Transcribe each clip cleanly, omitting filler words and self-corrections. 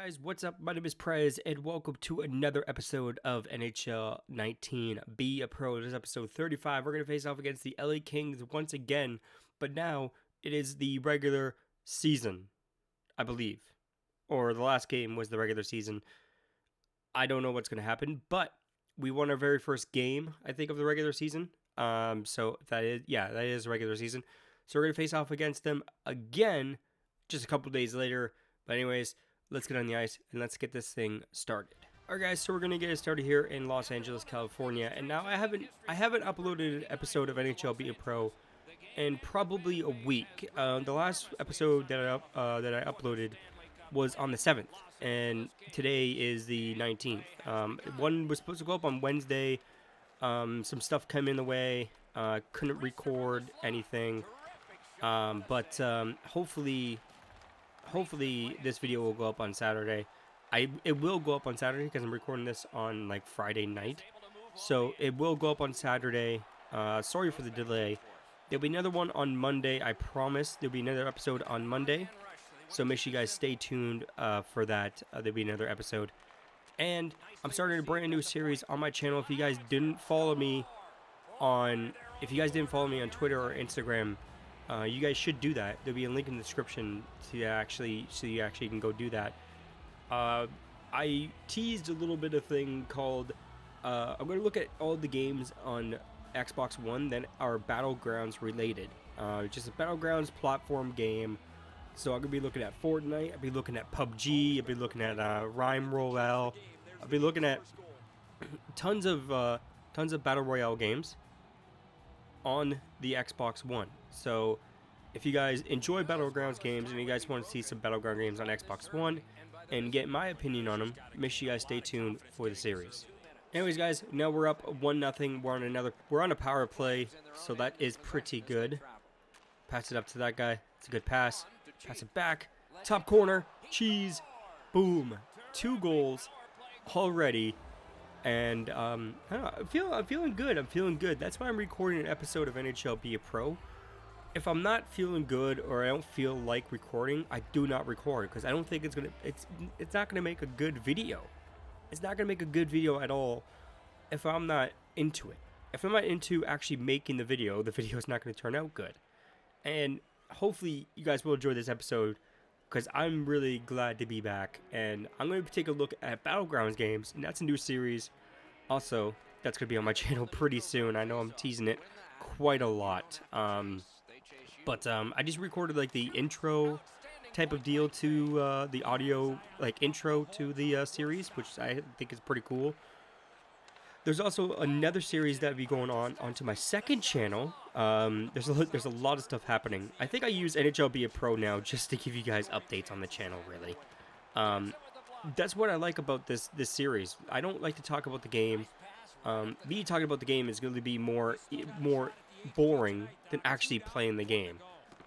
guys, what's up? My name is Prez, and welcome to another episode of NHL 19 Be a Pro. This is episode 35. We're going to face off against the LA Kings once again, but now it is the regular season, I believe. Or the last game was the regular season. I don't know what's going to happen, but we won our very first game, I think, of the regular season. So that is regular season. So we're going to face off against them again just a couple days later. But anyways, let's get on the ice and let's get this thing started. Alright guys, so we're gonna get it started here in Los Angeles, California. And now I haven't uploaded an episode of NHL Be a Pro in probably a week. The last episode that I uploaded was on the 7th, and today is the 19th. One was supposed to go up on Wednesday. Some stuff came in the way. Couldn't record anything. But hopefully this video will go up on Saturday. It will go up on Saturday because I'm recording this on like Friday night, so it will go up on Saturday. Sorry for the delay. There'll be another one on Monday. I promise there'll be another episode on Monday, so make sure you guys stay tuned for that. There'll be another episode, and I'm starting a brand new series on my channel. If you guys didn't follow me on Twitter or Instagram, you guys should do that. There'll be a link in the description so you actually can go do that. I teased a little bit of thing called I'm going to look at all the games on Xbox One that are Battlegrounds related. Just a Battlegrounds platform game. So I'm going to be looking at Fortnite, I'll be looking at PUBG, I'll be looking at Rhyme Royale, I'll be looking at tons of Battle Royale games on the Xbox One. So if you guys enjoy Battlegrounds games and you guys want to see some Battleground games on Xbox One and get my opinion on them, make sure you guys stay tuned for the series. Anyways guys, now we're up 1-0. We're on a power play, so that is pretty good. Pass it up to that guy. It's a good pass. Pass it back. Top corner. Cheese. Boom. 2 goals already. And I don't know, I'm feeling good. I'm feeling good. That's why I'm recording an episode of NHL Be a Pro. If I'm not feeling good or I don't feel like recording, I do not record because I don't think it's not gonna make a good video. It's not gonna make a good video at all if I'm not into it. If I'm not into actually making the video is not gonna turn out good. And hopefully you guys will enjoy this episode because I'm really glad to be back, and I'm going to take a look at Battlegrounds games, and that's a new series. Also, that's going to be on my channel pretty soon. I know I'm teasing it quite a lot. But I just recorded like the intro type of deal to the audio, like intro to the series, which I think is pretty cool. There's also another series that will be going on onto my second channel. There's a lot of stuff happening. I think I use NHL Be a Pro now just to give you guys updates on the channel, really. That's what I like about this series. I don't like to talk about the game. Me talking about the game is going to be more boring than actually playing the game.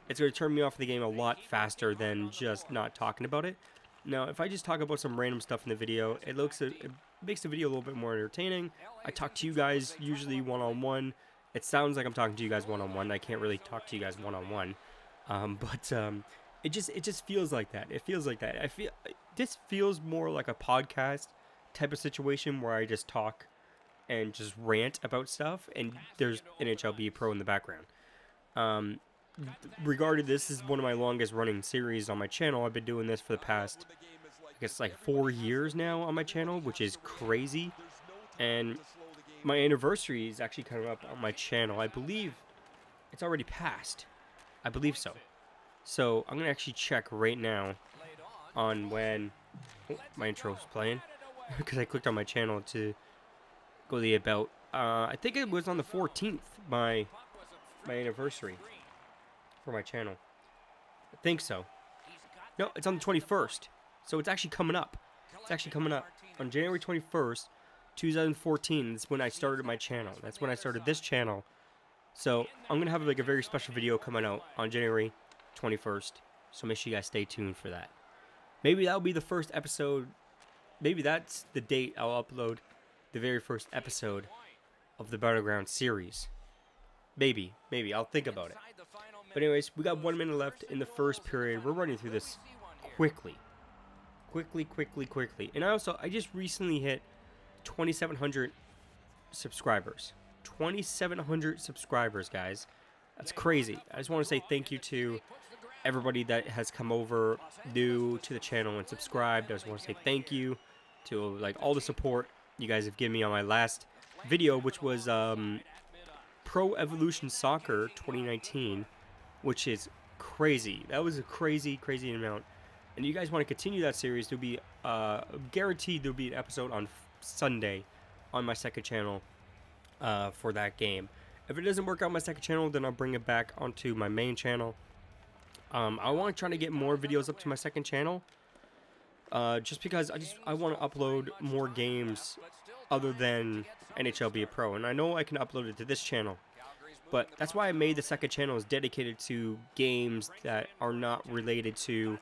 It's going to turn me off the game a lot faster than just not talking about it. Now, if I just talk about some random stuff in the video, it makes the video a little bit more entertaining. I talk to you guys usually one-on-one. It sounds like I'm talking to you guys one-on-one. I can't really talk to you guys one-on-one. But it just feels like that. It feels like that. This feels more like a podcast type of situation where I just talk and just rant about stuff, and there's NHL Be a Pro in the background. Regarding this is one of my longest running series on my channel. I've been doing this for the past, I guess, like 4 years now on my channel, which is crazy. And my anniversary is actually coming up on my channel. I believe it's already passed. I believe so. So I'm gonna actually check right now on when my intro is playing because I clicked on my channel to go to the about. I think it was on the 14th, my anniversary for my channel. I think so. No, it's on the 21st. So it's actually coming up. It's actually coming up. On January 21st, 2014 is when I started my channel. That's when I started this channel. So I'm going to have like a very special video coming out on January 21st. So make sure you guys stay tuned for that. Maybe that'll be the first episode. Maybe that's the date I'll upload the very first episode of the Battleground series. Maybe. I'll think about it. But anyways, we got 1 minute left in the first period. We're running through this quickly. quickly. And I just recently hit 2,700 subscribers. 2,700 subscribers, guys. That's crazy. I just want to say thank you to everybody that has come over new to the channel and subscribed. I just want to say thank you to like all the support you guys have given me on my last video, which was Pro Evolution Soccer 2019, which is crazy. That was a crazy amount. And you guys want to continue that series, there'll be guaranteed there'll be an episode on Sunday on my second channel for that game. If it doesn't work out on my second channel, then I'll bring it back onto my main channel. I want to try to get more videos up to my second channel, just because I want to upload more games other than NHL Be a Pro, and I know I can upload it to this channel, but that's why I made the second channel is dedicated to games that are not related to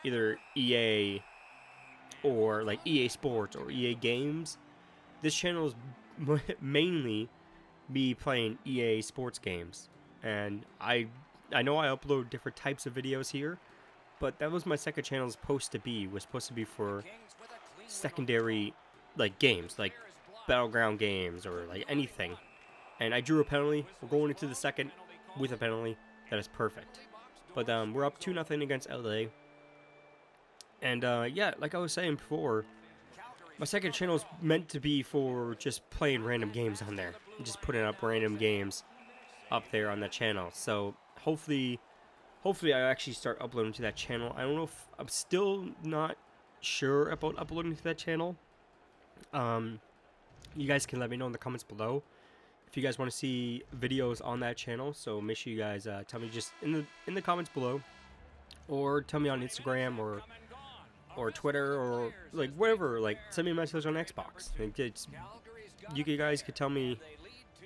either EA or like EA Sports or EA Games. This channel is mainly me playing EA Sports games, and I know I upload different types of videos here, but that was my second channel supposed to be for secondary like games, like battleground games or like anything. And I drew a penalty. We're going into the second with a penalty. That is perfect. But we're up 2-0 against LA. And yeah, like I was saying before, my second channel is meant to be for just playing random games on there, just putting up random games up there on that channel. So hopefully I actually start uploading to that channel. I don't know if I'm still not sure about uploading to that channel. You guys can let me know in the comments below if you guys want to see videos on that channel. So make sure you guys tell me just in the comments below, or tell me on Instagram or Twitter or like whatever. Like send me a message on Xbox. You guys could tell me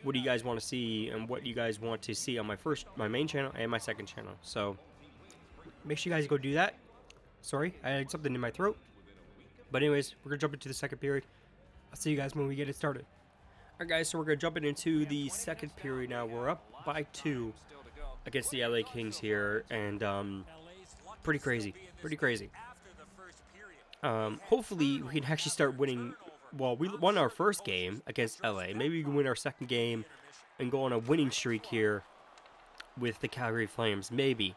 what do you guys want to see and what you guys want to see on my main channel and my second channel. So make sure you guys go do that. Sorry, I had something in my throat. But anyways, we're gonna jump into the second period. I'll see you guys when we get it started. Alright guys, so we're gonna jump into the second period now. We're up by 2 against the LA Kings here, and pretty crazy. Hopefully we can actually start winning. Well, we won our first game against LA. Maybe we can win our second game and go on a winning streak here with the Calgary Flames. Maybe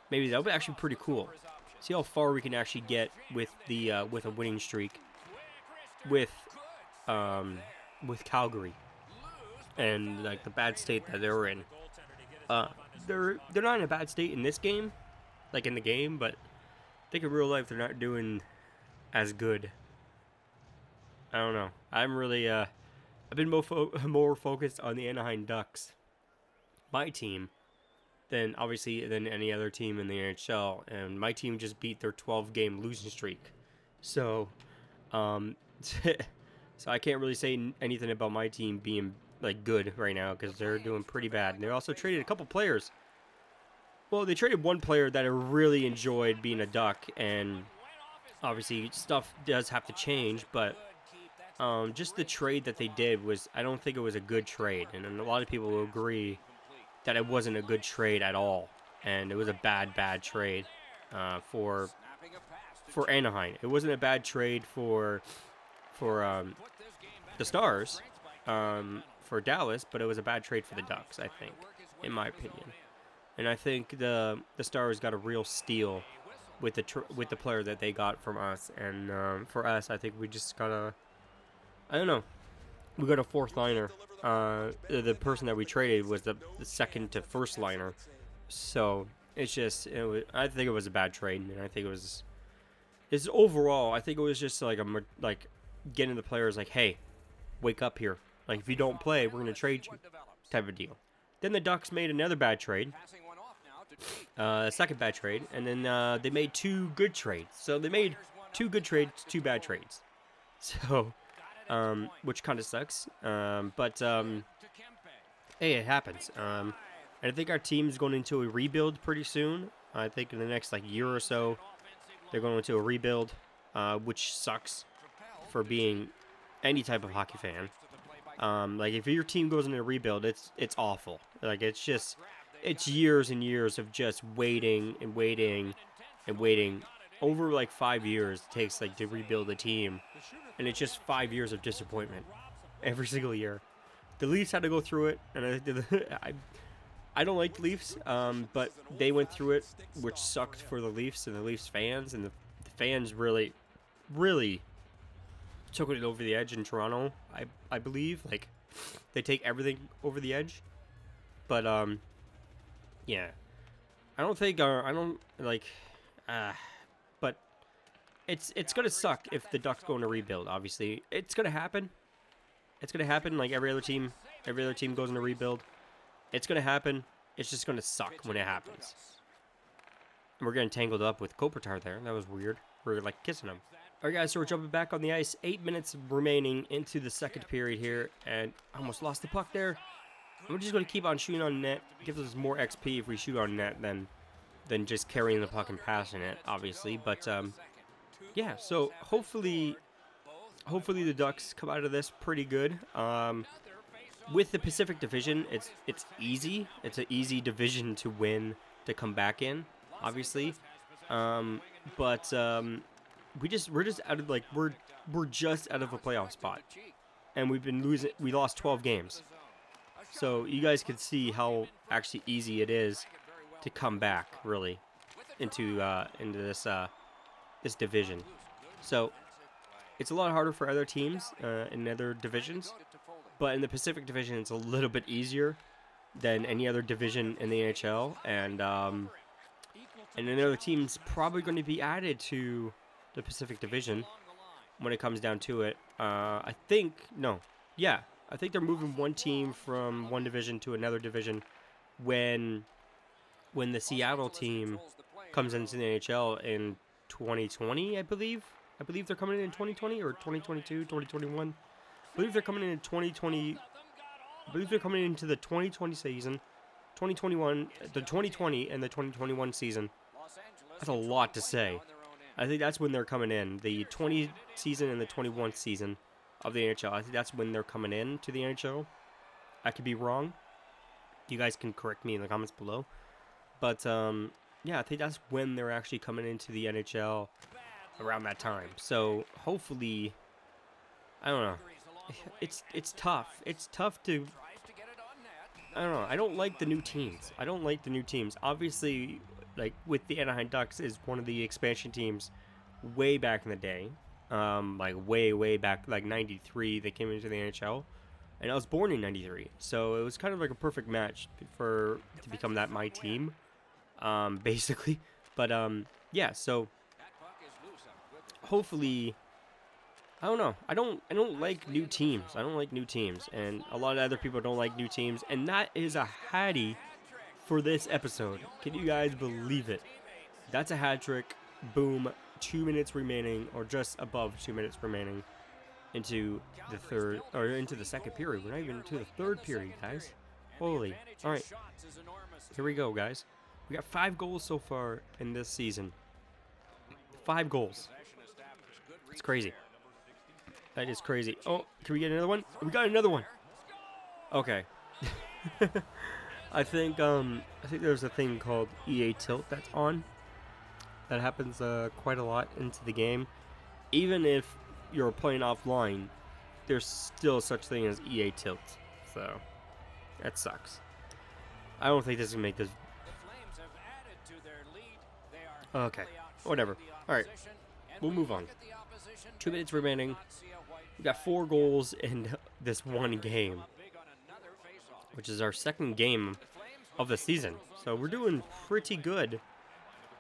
that would be actually pretty cool. See how far we can actually get with a winning streak with Calgary and like the bad state that they're in. They're not in a bad state in this game, like in the game, but I think in real life they're not doing as good. I don't know. I'm really I've been more focused on the Anaheim Ducks, my team, than any other team in the NHL, and my team just beat their 12-game losing streak. So so I can't really say anything about my team being like good right now because they're doing pretty bad. And they also traded a couple players. Well, they traded one player that I really enjoyed being a Duck, and obviously stuff does have to change, but just the trade that they did I don't think it was a good trade, and a lot of people will agree that it wasn't a good trade at all, and it was a bad trade for Anaheim. It wasn't a bad trade for the Stars, for Dallas, but it was a bad trade for the Ducks, I think, in my opinion. And I think the Stars got a real steal with the player that they got from us, and for us, I think we just got I don't know. We got a fourth liner. The person that we traded was the second to first liner. So it's just, I think it was a bad trade, and I think overall, I think it was just like getting the players like, hey, wake up here. Like if you don't play, we're gonna trade you, type of deal. Then the Ducks made another bad trade, second bad trade, and then they made 2 good trades. So they made 2 good trades, 2 bad trades. So. Which kind of sucks, but hey, it happens. And I think our team's going into a rebuild pretty soon. I think in the next year or so, they're going into a rebuild, which sucks for being any type of hockey fan. Like if your team goes into a rebuild, it's awful. Like it's years and years of just waiting over like 5 years it takes like to rebuild a team, and it's just 5 years of disappointment every single year. The Leafs had to go through it, and I don't like the Leafs, but they went through it, which sucked for the Leafs and the Leafs fans, and the fans really, really took it over the edge in Toronto. I believe like they take everything over the edge, but yeah, I don't think I don't like, but it's gonna suck if the Ducks go into rebuild. Obviously, it's gonna happen. It's gonna happen. Like every other team goes into rebuild. It's gonna happen. It's just gonna suck when it happens. And we're getting tangled up with Kopitar there. That was weird. We're like kissing him. All right, guys. So we're jumping back on the ice. 8 minutes remaining into the second period here, and almost lost the puck there. We're just gonna keep on shooting on net. Gives us more XP if we shoot on net than just carrying the puck and passing it, obviously. But yeah. So hopefully the Ducks come out of this pretty good. With the Pacific Division, it's easy. It's an easy division to win, to come back in, obviously. But we're just out of we're just out of a playoff spot, and we lost 12 games. So you guys can see how actually easy it is to come back really into this division. So it's a lot harder for other teams in other divisions. But in the Pacific Division, it's a little bit easier than any other division in the NHL, and another team's probably going to be added to the Pacific Division when it comes down to it. I think they're moving one team from one division to another division when the Seattle team comes into the NHL in 2020, I believe. I believe they're coming in 2020 or 2022, 2021. I believe they're coming in 2020. I believe they're coming into the 2020 season, 2021, the 2020 and the 2021 season. That's a lot to say. I think that's when they're coming in. The 20 season and the 21 season of the NHL. I think that's when they're coming in to the NHL. I could be wrong. You guys can correct me in the comments below. But yeah, I think that's when they're actually coming into the NHL around that time. So hopefully, I don't know. It's tough. It's tough to. I don't know. I don't like the new teams. Obviously, like with the Anaheim Ducks is one of the expansion teams way back in the day. Like way back, like 93, they came into the NHL. And I was born in 93. So it was kind of like a perfect match to become my team. Basically. But yeah, so hopefully, I don't know. I don't like new teams. And a lot of other people don't like new teams. And that is a hattie for this episode. Can you guys believe it? That's a hat trick. Boom. 2 minutes remaining, or just above 2 minutes remaining into the second period. We're not even into the third period, guys. Holy. All right. Here we go, guys. We got 5 goals so far in this season. 5 goals. It's crazy. That is crazy. Oh, can we get another one? We got another one. Okay. I think there's a thing called EA Tilt that's on. That happens quite a lot into the game. Even if you're playing offline, there's still such thing as EA Tilt. So that sucks. I don't think this is gonna make this. Okay. Whatever. All right. We'll move on. 2 minutes remaining. We got 4 goals in this one game, which is our second game of the season. So we're doing pretty good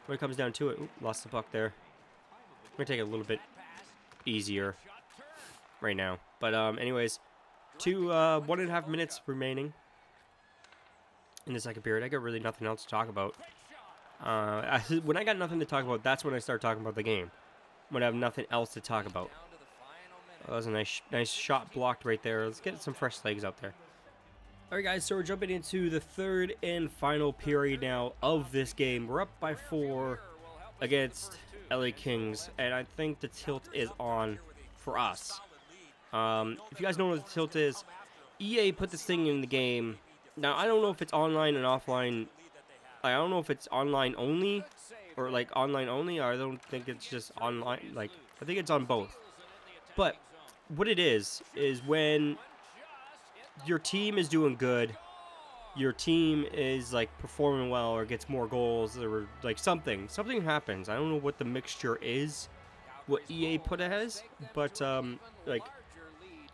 when it comes down to it. Ooh, lost the puck there. I'm going to take it a little bit easier right now. But anyways, 1.5 minutes remaining in the second period. I got really nothing else to talk about. When I got nothing to talk about, that's when I start talking about the game. When I have nothing else to talk about. Oh, that was a nice shot blocked right there. Let's get some fresh legs out there. Alright guys, so we're jumping into the third and final period now of this game. We're up by 4 against LA Kings, and I think the tilt is on for us. If you guys know what the tilt is, EA put this thing in the game. Now, I don't know if it's online and offline. I don't know if it's online only, or like online only. I don't think it's just online. Like, I think it's on both. But what it is when your team is doing good, your team is like performing well or gets more goals or like something happens. I don't know what the mixture is, what EA put it as, but like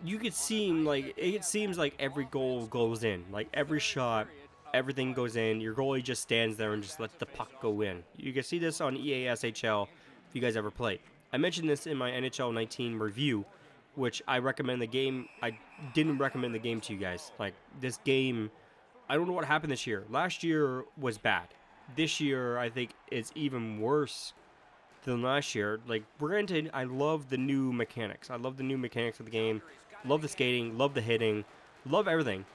you could seem like it seems like every goal goes in, like every shot, everything goes in. Your goalie just stands there and just lets the puck go in. You can see this on EA SHL if you guys ever played. I mentioned this in my NHL 19 review, which I recommend the game. I didn't recommend the game to you guys. Like, this game, I don't know what happened this year. Last year was bad. This year, I think, is even worse than last year. Like, granted, I love the new mechanics. I love the new mechanics of the game. Love the skating. Love the hitting. Love everything.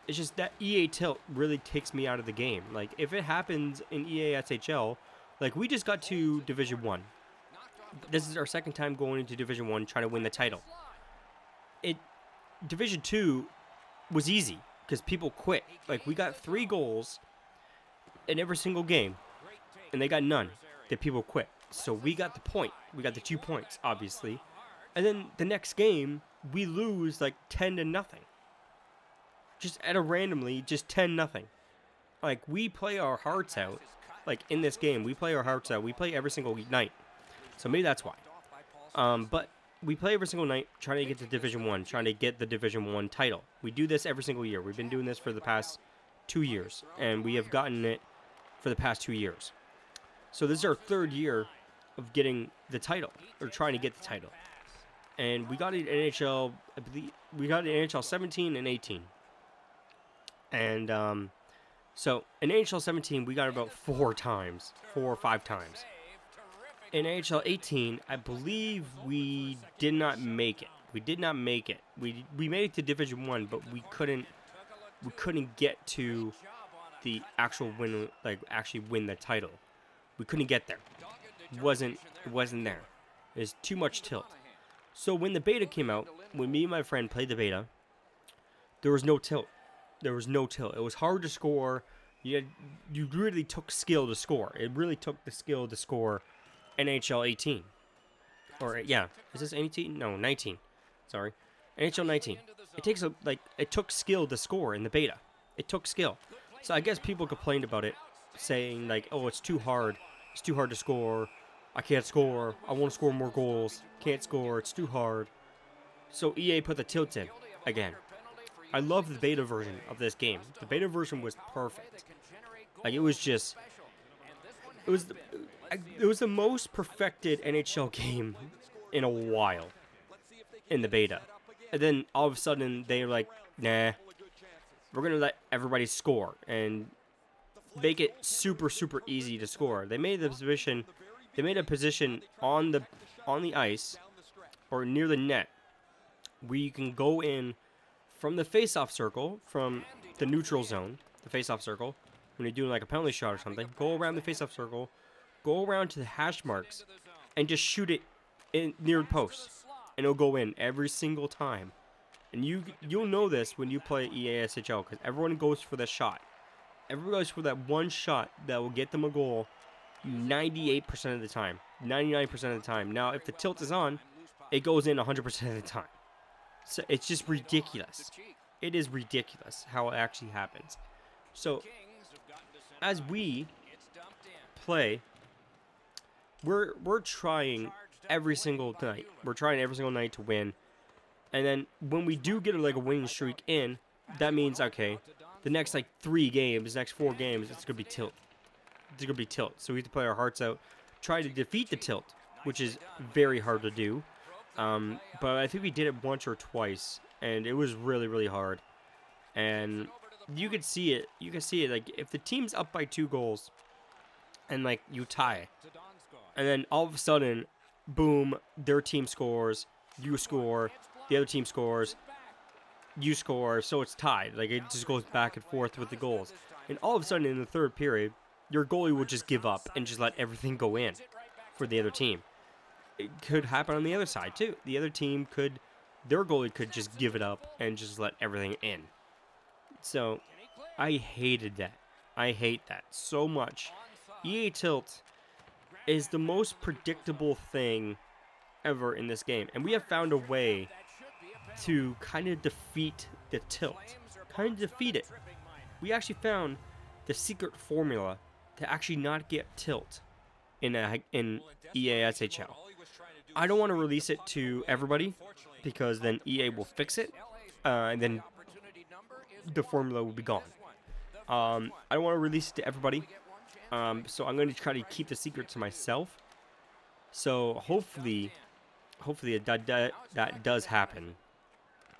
It's just that EA tilt really takes me out of the game. Like, if it happens in EA SHL, like, we just got to Division 1. This is our second time going into Division 1 trying to win the title. Division 2 was easy because people quit. Like, we got 3 goals in every single game, and they got none. The people quit. So we got the point. We got the 2 points, obviously. And then the next game, we lose like 10-0. Just at a randomly, just 10-0. Like, we play our hearts out. Like, in this game, we play our hearts out. We play every single night. So maybe that's why. But we play every single night trying to get to Division 1, trying to get the Division 1 title. We do this every single year. We've been doing this for the past 2 years, and we have gotten it for the past 2 years. So this is our 3rd year of getting the title, or trying to get the title. And we got it in NHL, I believe, we got it in NHL 17 and 18. And so in NHL 17, we got it about 4 or 5 times. In NHL 18, I believe we did not make it. We did not make it. We made it to Division 1, but we couldn't get to the actual win, like actually win the title. We couldn't get there. It wasn't there. There's too much tilt. So when the beta came out, when me and my friend played the beta, there was no tilt. There was no tilt. It was hard to score. You really took skill to score. It really took the skill to score NHL 18. Or, yeah. Is this 18? No, 19. Sorry. NHL 19. It took skill to score in the beta. It took skill. So I guess people complained about it, saying, like, oh, it's too hard. It's too hard to score. I can't score. I want to score more goals. Can't score. It's too hard. So EA put the tilt in again. I love the beta version of this game. The beta version was perfect. Like, it was just... It was the most perfected NHL game in a while in the beta. And then all of a sudden they were like, nah, we're going to let everybody score and make it super, super easy to score. They made a position on the ice or near the net where you can go in from the face-off circle, from the neutral zone, the face-off circle, when you're doing like a penalty shot or something, go around the face-off circle, go around to the hash marks, and just shoot it in near the post, and it'll go in every single time. And you'll know this when you play EA SHL, because everyone goes for the shot. Everyone goes for that one shot that will get them a goal 98% of the time, 99% of the time. Now, if the tilt is on, it goes in 100% of the time. So it's just ridiculous. It is ridiculous how it actually happens. So, as we play, we're trying every single night. We're trying every single night to win. And then when we do get like a winning streak in, that means, okay, the next like 3 games, next 4 games, it's going to be tilt. It's going to be tilt. So we have to play our hearts out, try to defeat the tilt, which is very hard to do. But I think we did it once or twice, and it was really, really hard. And you could see it. You can see it. Like, if the team's up by 2 goals, and like you tie, and then all of a sudden, boom, their team scores, you score, the other team scores, you score, so it's tied. Like, it just goes back and forth with the goals. And all of a sudden, in the 3rd period, your goalie would just give up and just let everything go in for the other team. It could happen on the other side, too. The other team their goalie could just give it up and just let everything in. So, I hated that. I hate that so much. EA Tilt is the most predictable thing ever in this game. And we have found a way to kind of defeat the tilt. Kind of defeat it. We actually found the secret formula to actually not get tilt in EA SHL. I don't want to release it to everybody because then EA will fix it and then the formula will be gone. I don't want to release it to everybody, so I'm going to try to keep the secret to myself. So hopefully that does happen.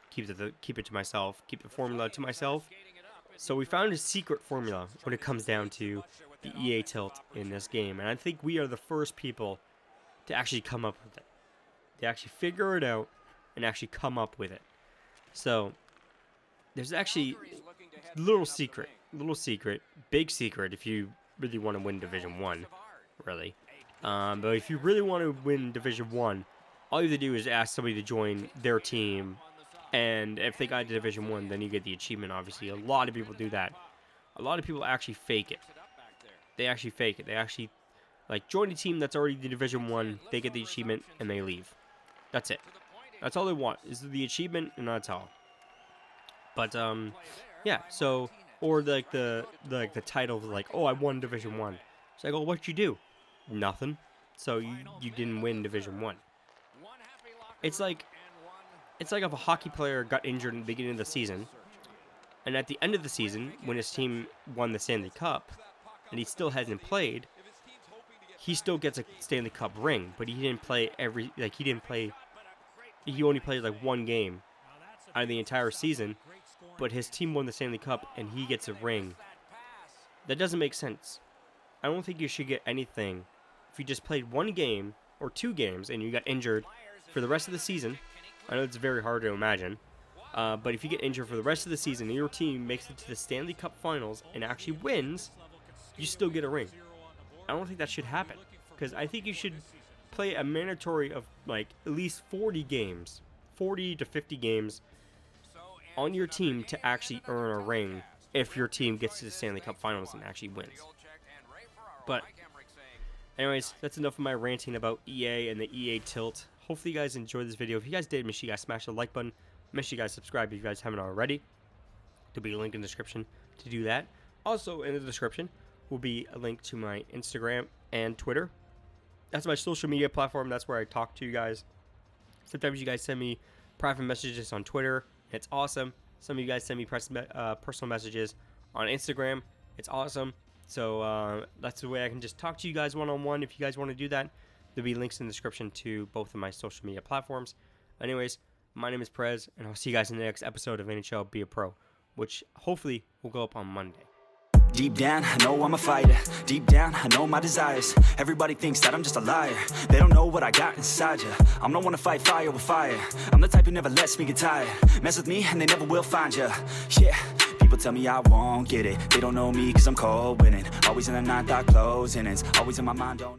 Keep it to myself. Keep the formula to myself. So we found a secret formula when it comes down to the EA tilt in this game, and I think we are the first people to actually come up with it. To actually figure it out and actually come up with it. So there's actually little secret, big secret if you really want to win Division 1, really. But if you really want to win Division 1, all you have to do is ask somebody to join their team, and if they got to Division 1, then you get the achievement, obviously. A lot of people do that. A lot of people actually fake it. They actually fake it. They actually, like, join a team that's already in Division 1, they get the achievement, and they leave. That's it. That's all they want, is the achievement, and that's all. But, yeah, so, or, like, the title, like, oh, I won Division 1. It's like, oh, what'd you do? Nothing. So, you didn't win Division 1. It's like if a hockey player got injured in the beginning of the season, and at the end of the season, when his team won the Stanley Cup, and he still hasn't played, he still gets a Stanley Cup ring, but he didn't play he only played like one game out of the entire season, but his team won the Stanley Cup, and he gets a ring. That doesn't make sense. I don't think you should get anything if you just played one game or 2 games and you got injured for the rest of the season. I know it's very hard to imagine, but if you get injured for the rest of the season and your team makes it to the Stanley Cup Finals and actually wins, you still get a ring. I don't think that should happen, because I think you should play a mandatory of like at least 40 games, 40 to 50 games on your team to actually earn a ring if your team gets to the Stanley Cup Finals and actually wins. But anyways, that's enough of my ranting about EA and the EA tilt. Hopefully you guys enjoyed this video. If you guys did, make sure you guys smash the like button. Make sure you guys subscribe if you guys haven't already. There'll be a link in the description to do that. Also in the description will be a link to my Instagram and Twitter. That's my social media platform. That's where I talk to you guys. Sometimes you guys send me private messages on Twitter. It's awesome. Some of you guys send me personal messages on Instagram. It's awesome. So that's the way I can just talk to you guys one-on-one. If you guys want to do that, there'll be links in the description to both of my social media platforms. Anyways, my name is Prez, and I'll see you guys in the next episode of NHL Be a Pro, which hopefully will go up on Monday. Deep down, I know I'm a fighter. Deep down, I know my desires. Everybody thinks that I'm just a liar. They don't know what I got inside ya. I'm not one to fight fire with fire. I'm the type who never lets me get tired. Mess with me and they never will find ya. Yeah, people tell me I won't get it. They don't know me cause I'm cold winning. Always in the ninth, I close innings. Always in my mind, don't